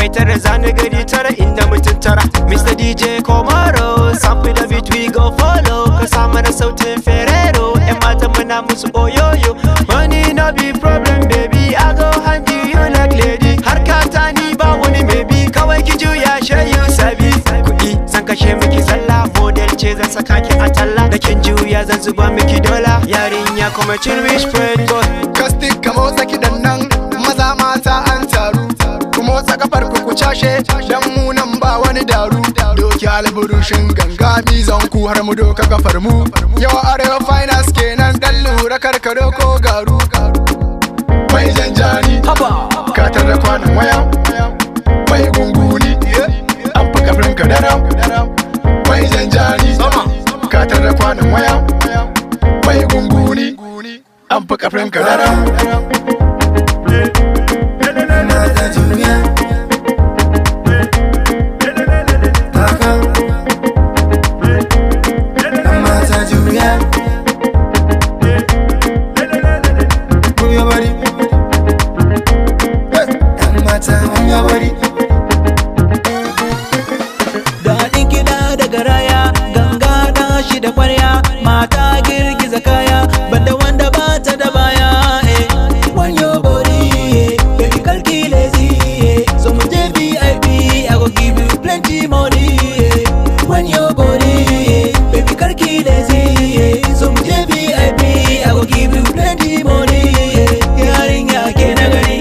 kai tara zani gari tara inda mutum tara. Mr. DJ Komaro, sample the beat we go follow. Ka sa mana sautin Ferrero, yan mata muna musu oyoyo. Money no be problem baby, I go handle you like lady. Harkata ni ba wani maybe, kawai ki juya she you sabi. Kuɗi zan kashe miki zalla, model ce zan saka ki a talla. Da kin juya zan zuba miki dola, yarinya kuma cin rich bread boy. Kastik ka motsa kiɗan nan, maza mata an taru. Ku motsa kafar ku cashe, dan mu nan ba wani daru. Doki alburushin ganga bizan ku har mu doka kafar mu. Yau arewa finance kenan dan lura karkaro ko garu. Mai janjani, ka tara kwanan waya. Mai gunguni, an fi kafin ka daram. Mai janjani, ka tara kwanan waya. Mai gunguni, an fi kafin ka daram. Daɗin kiɗa da garaya, ganga da shi da ƙwarya, mata girgiza kaya, banda wanda ba ta da baya. When your body, baby kalki lazy, so mu je VIP, I go give you plenty money. When your body, baby kalki lazy, so mu je VIP, I go give you plenty money. Yarinya ke na gani,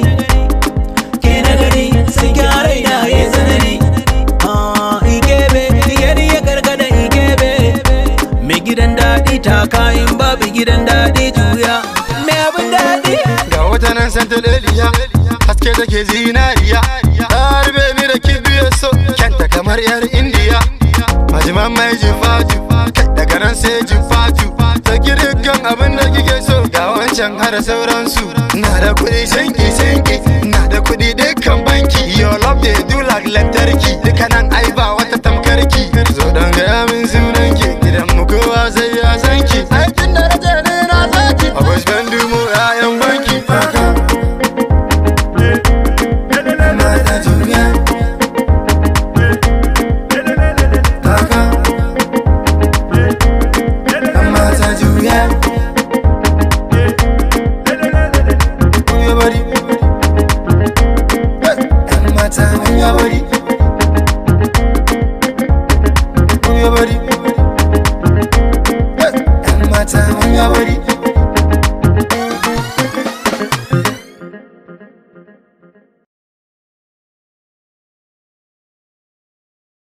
sai gyara ina ya zanani. Gidan daɗi ta kayan babu gidan daɗi juya mai abin daɗi. Ga wata nan santa leliya, haske da ke zinariya. Harbe mi da kibiyar so, kyanta kamar yar indiya. Majiman mai jifatu, daga nan sai jifatu. Saki dukkan abin da kike so, ga wancan hada sauransu. Na da kuɗi shan